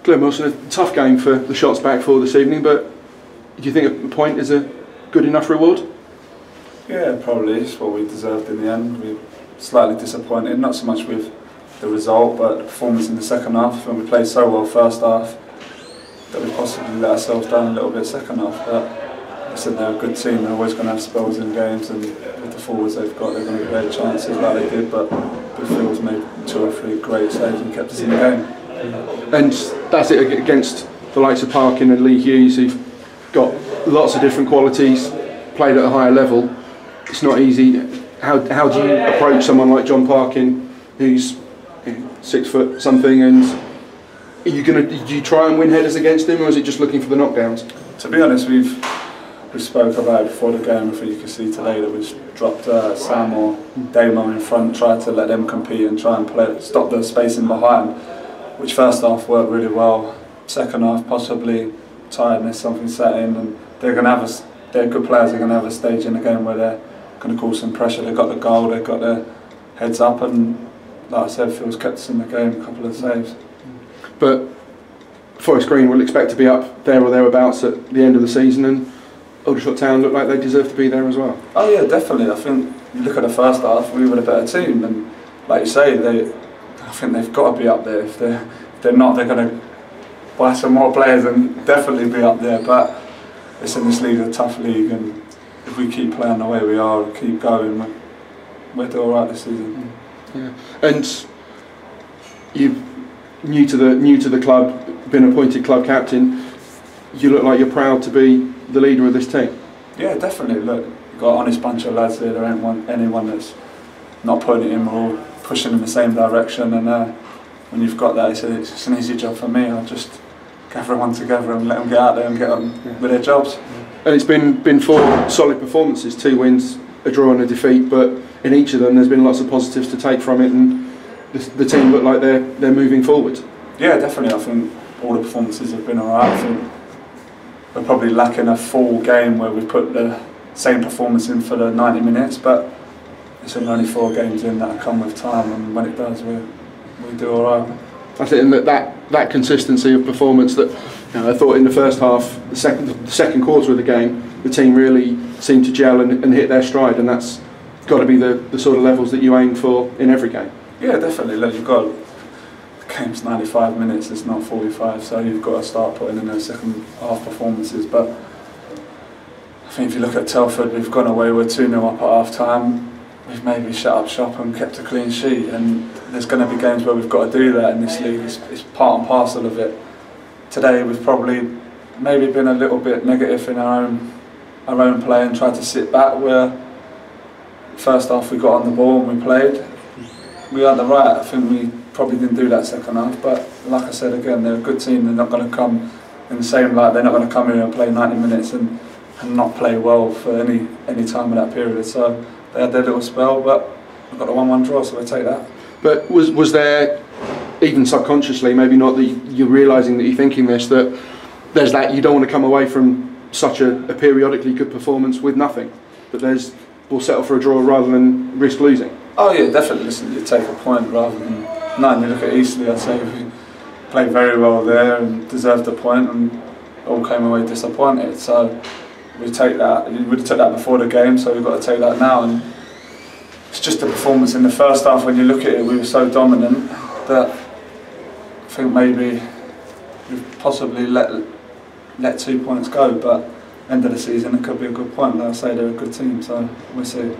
Glenn Wilson, a tough game for the shots back for this evening, but do you think a point is a good enough reward? Yeah, probably. It's what we deserved in the end. We were slightly disappointed, not so much with the result, but the performance in the second half. When we played so well first half, that we possibly let ourselves down a little bit second half. But I said they're a good team. They're always going to have spells in games, and with the forwards they've got, they're going to create chances like they did. But Bufield's made 2 or 3 great saves and kept us in the game. And that's it against the likes of Parkin and Lee Hughes, who've got lots of different qualities, played at a higher level. It's not easy. How do you approach someone like John Parkin, who's 6 foot something, and do you try and win headers against him, or is it just looking for the knockdowns? To be honest, we spoke about it before the game. I think you can see today that we've dropped Sam or Damo in front, tried to let them compete and try and stop the spacing behind, which first half worked really well. Second half, possibly tiredness, something set in, and they're good players. They're going to have a stage in the game where they're going to cause some pressure. They've got the goal, they've got their heads up, and like I said, Phil's kept us in the game, a couple of saves. But Forest Green will expect to be up there or thereabouts at the end of the season, and Aldershot Town look like they deserve to be there as well. Oh yeah, definitely. I think you look at the first half, we were a better team, and like you say, I think they've got to be up there. If they're not, they're going to buy some more players and definitely be up there. But listen, this league's a tough league, and if we keep playing the way we are and keep going, we'll do all right this season. Yeah. And you new to the club, been appointed club captain. You look like you're proud to be the leader of this team. Yeah, definitely. Look, you've got an honest bunch of lads here. There ain't anyone that's not putting it in. We're all pushing in the same direction, and when you've got that, it's an easy job for me. I'll just gather everyone together and let them get out there and get on with their jobs. And it's been 4 solid performances, 2 wins, a draw and a defeat, but in each of them there's been lots of positives to take from it, and the team look like they're moving forward. Yeah, definitely. I think all the performances have been alright. I think we're probably lacking a full game where we put the same performance in for the 90 minutes, but it's only 4 games in that come with time, and when it does, we do alright. I think that consistency of performance that I thought in the first half, the second quarter of the game, the team really seemed to gel and hit their stride, and that's got to be the sort of levels that you aim for in every game. Yeah, definitely. Look, you've got the game's 95 minutes, it's not 45, so you've got to start putting in those second half performances. But I think if you look at Telford, we've gone away, we're 2-0 up at half time. We've maybe shut up shop and kept a clean sheet, and there's going to be games where we've got to do that in this league. It's part and parcel of it. Today we've probably maybe been a little bit negative in our own play and tried to sit back, where first half we got on the ball and we played. We earned the right. I think we probably didn't do that second half, but like I said again, they're a good team. They're not going to come in the same light. They're not going to come here and play 90 minutes and not play well for any time in that period. So they had their little spell, but we've got a 1-1 draw, so we take that. But was there, even subconsciously, maybe not that you're realising that you're thinking this, that there's that you don't want to come away from such a periodically good performance with nothing, that we'll settle for a draw rather than risk losing? Oh yeah, definitely. Listen, you take a point rather than none. You look at Eastleigh, I'd say we played very well there and deserved a point, and all came away disappointed. So we take that. We would have took that before the game, so we've got to take that now. And it's just the performance in the first half. When you look at it, we were so dominant that I think maybe we've possibly let 2 points go. But end of the season, it could be a good point. Like I say, they're a good team, so we'll see.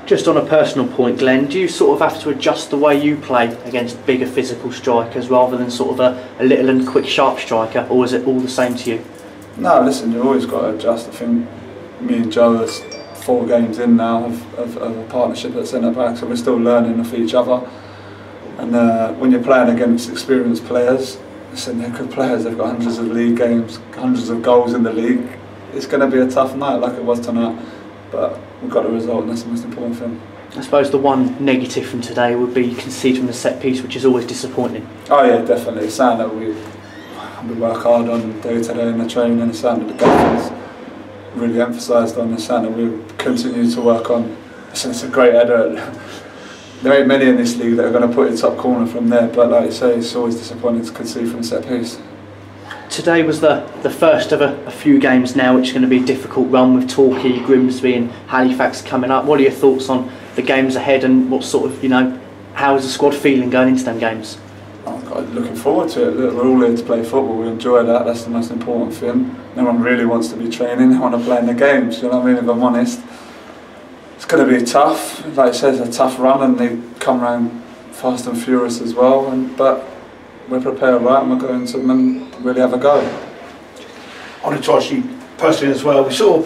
Just on a personal point, Glenn, do you sort of have to adjust the way you play against bigger physical strikers rather than sort of a little and quick sharp striker, or is it all the same to you? No, listen, you've always got to adjust. I think me and Joe are 4 games in now of a partnership at centre back, so we're still learning off each other. And when you're playing against experienced players, listen, they're good players. They've got hundreds of league games, hundreds of goals in the league. It's going to be a tough night, like it was tonight. But we've got the result, and that's the most important thing. I suppose the one negative from today would be conceding the set piece, which is always disappointing. Oh yeah, definitely. It's something that we work hard on day to day in the training, and it's something that the gaffers really emphasised on. It's something that we continue to work on. It's a great header. there ain't many in this league that are going to put it top corner from there, but like you say, it's always disappointing to concede from set piece. Today was the first of a few games now, which is going to be a difficult run with Torquay, Grimsby and Halifax coming up. What are your thoughts on the games ahead, and what sort of, how is the squad feeling going into them games? I'm looking forward to it. Look, we're all here to play football, we enjoy that, that's the most important thing. No one really wants to be training, they want to play in the games, you know what I mean, if I'm honest. It's going to be tough, like I said, it's a tough run, and they come around fast and furious as well, but we're prepared right, and we're going to them and really have a go. I wanted to ask you personally as well, we saw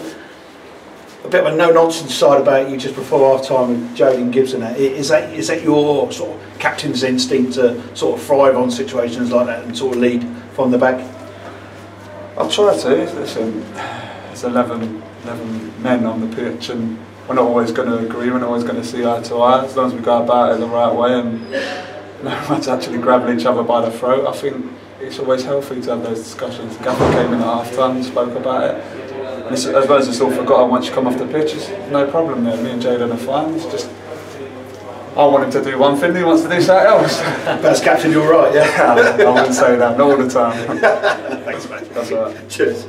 a bit of a no-nonsense side about you just before half-time with Jaden Gibbs and that. Is that your sort of captain's instinct to sort of thrive on situations like that and sort of lead from the back? I'll try to. Listen, there's 11 men on the pitch, and we're not always going to agree, we're not always going to see eye to eye. As long as we go about it the right way and no one's actually grabbing each other by the throat, I think it's always healthy to have those discussions. Gaffer came in at half-time and spoke about it. And as well as it's all forgotten once you come off the pitch, it's no problem there. Me and Jaden are fine. It's just, I want him to do one thing, he wants to do something else. But as captain, you're right, yeah? I wouldn't say that, not all the time. Thanks, mate. That's all right. Cheers.